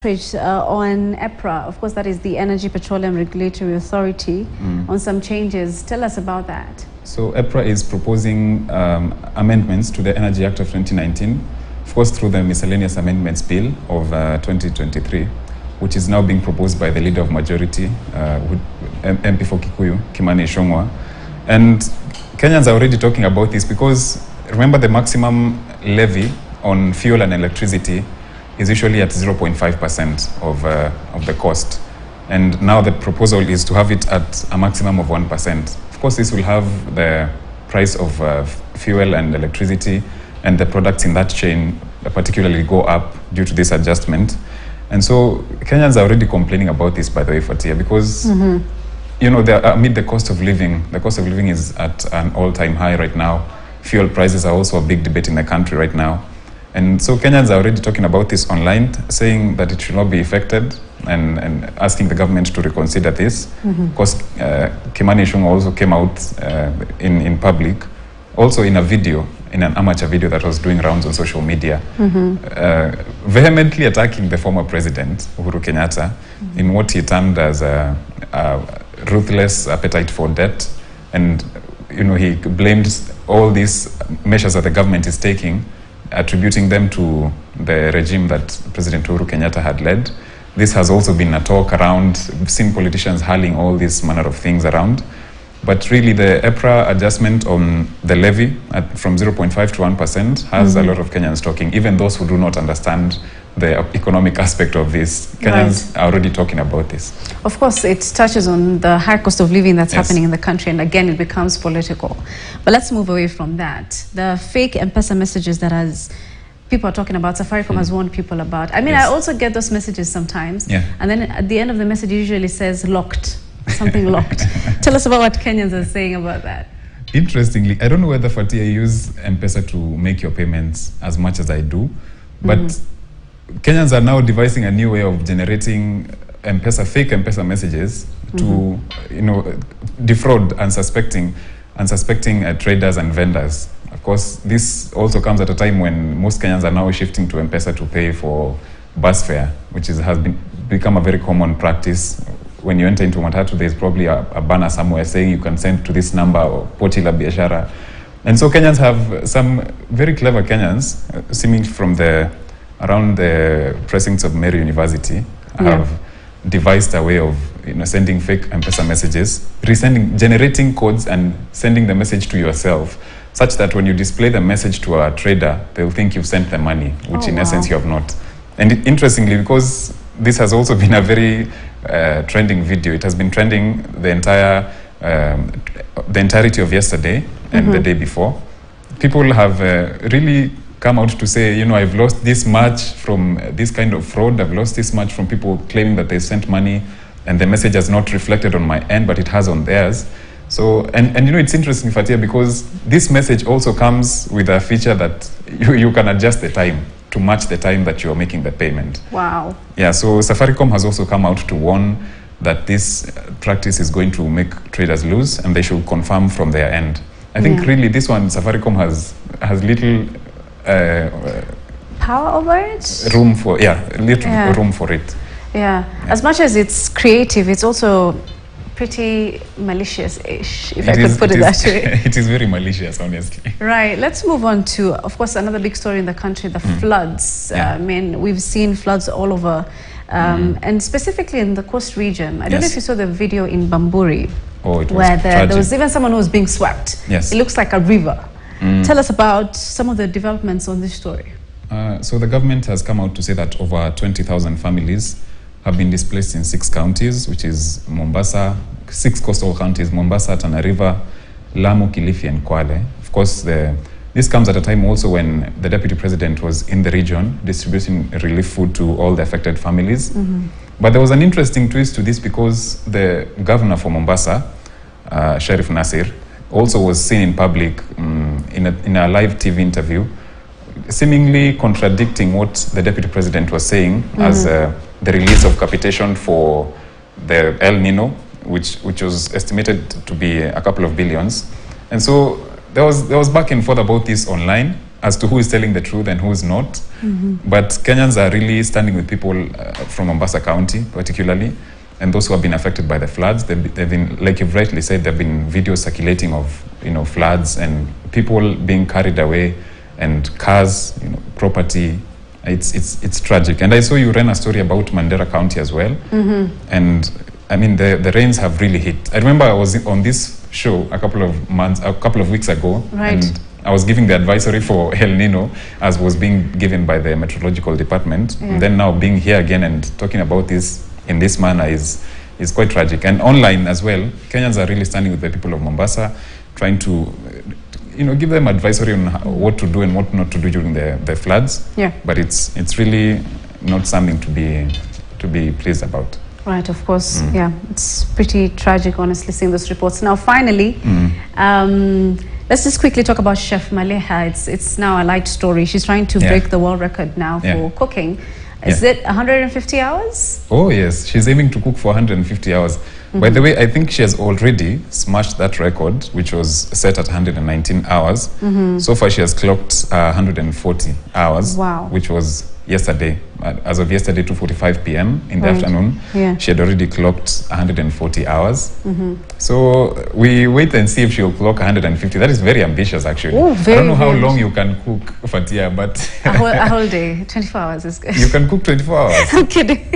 On EPRA, of course, that is the Energy Petroleum Regulatory Authority, on some changes. Tell us about that. So EPRA is proposing amendments to the Energy Act of 2019, of course, through the Miscellaneous Amendments Bill of 2023, which is now being proposed by the Leader of Majority, MP for Kikuyu, Kimani Ichung'wah. And Kenyans are already talking about this because, remember, the maximum levy on fuel and electricity is usually at 0.5% of the cost. And now the proposal is to have it at a maximum of 1%. Of course, this will have the price of fuel and electricity and the products in that chain particularly go up due to this adjustment. And so Kenyans are already complaining about this, by the way, Fatia, because you know, amid the cost of living is at an all-time high right now. Fuel prices are also a big debate in the country right now. And so Kenyans are already talking about this online, saying that it should not be affected and asking the government to reconsider this. Of course, Kimani Ichung'wah also came out in public, also in a video, in an amateur video that was doing rounds on social media, vehemently attacking the former president, Uhuru Kenyatta, in what he termed as a ruthless appetite for debt. And you know, he blamed all these measures that the government is taking, attributing them to the regime that President Uhuru Kenyatta had led. This has also been a talk around, seen politicians hurling all these manner of things around. But really the EPRA adjustment on the levy from 0.5 to 1% has a lot of Kenyans talking, even those who do not understand the economic aspect of this. Kenyans are already talking about this. Of course, it touches on the high cost of living that's happening in the country, and again, it becomes political. But let's move away from that. The fake M-Pesa messages that people are talking about, Safaricom has warned people about. I mean, I also get those messages sometimes, and then at the end of the message, it usually says locked, something locked. Tell us about what Kenyans are saying about that. Interestingly, I don't know whether, Fatia, you use M-Pesa to make your payments as much as I do, but Kenyans are now devising a new way of generating fake M-Pesa messages to, you know, defraud unsuspecting traders and vendors. Of course, this also comes at a time when most Kenyans are now shifting to M-Pesa to pay for bus fare, which has become a very common practice. When you enter into Matatu, there's probably a banner somewhere saying you can send to this number or Pochi la Biashara. And so Kenyans have some very clever Kenyans, seeming from around the precincts of Mary University, have devised a way of, you know, sending fake M-Pesa messages, generating codes and sending the message to yourself, such that when you display the message to a trader, they'll think you've sent the money, which in essence you have not. And interestingly, because this has also been a very trending video, it has been trending the entirety of yesterday and the day before. People have really come out to say, you know, I've lost this much from this kind of fraud, I've lost this much from people claiming that they sent money and the message has not reflected on my end, but it has on theirs. So, and you know, it's interesting, Fatia, because this message also comes with a feature that you can adjust the time to match the time that you're making the payment. Wow. Yeah, so Safaricom has also come out to warn that this practice is going to make traders lose and they should confirm from their end. I think really this one, Safaricom has little power over it? Room for, room for it. As much as it's creative, it's also pretty malicious-ish, if I could put it that way. It is very malicious, honestly. Right. Let's move on to, of course, another big story in the country, the floods. I mean, we've seen floods all over, and specifically in the coast region. I don't know if you saw the video in Bamburi, where there was even someone who was being swept. It looks like a river. Tell us about some of the developments on this story. So the government has come out to say that over 20,000 families have been displaced in 6 counties, which is Mombasa, 6 coastal counties, Mombasa, Tana River, Lamu, Kilifi, and Kwale. Of course, this comes at a time also when the deputy president was in the region distributing relief food to all the affected families. But there was an interesting twist to this because the governor for Mombasa, Sheriff Nasir, also was seen in public in a live TV interview, seemingly contradicting what the deputy president was saying as the release of capitation for the El Nino, which was estimated to be a couple of billions. And so there was back and forth about this online, as to who is telling the truth and who is not. But Kenyans are really standing with people from Mombasa County, particularly, and those who have been affected by the floods. They've been, like you've rightly said, there have been videos circulating of, floods and people being carried away, and cars, property. It's tragic. And I saw you ran a story about Mandera County as well. And I mean, the rains have really hit. I remember I was on this show a couple of weeks ago, right, and I was giving the advisory for El Nino, as was being given by the meteorological department. And then now being here again and talking about this in this manner is quite tragic. And online as well, Kenyans are really standing with the people of Mombasa, trying to give them advisory on what to do and what not to do during the floods. Yeah. But it's really not something to be pleased about. Right, of course. Yeah, it's pretty tragic, honestly, seeing those reports. Now, finally, let's just quickly talk about Chef Maleha. It's now a light story. She's trying to break the world record now for cooking. Is it 150 hours? Oh, yes. She's aiming to cook for 150 hours. By the way, I think she has already smashed that record, which was set at 119 hours. So far, she has clocked 140 hours, which was yesterday. As of yesterday, 2:45 p.m. in the afternoon, she had already clocked 140 hours. So we wait and see if she'll clock 150. That is very ambitious, actually. Ooh, I don't know how long you can cook, Fatia, but... a whole day, 24 hours is good. You can cook 24 hours. I'm kidding.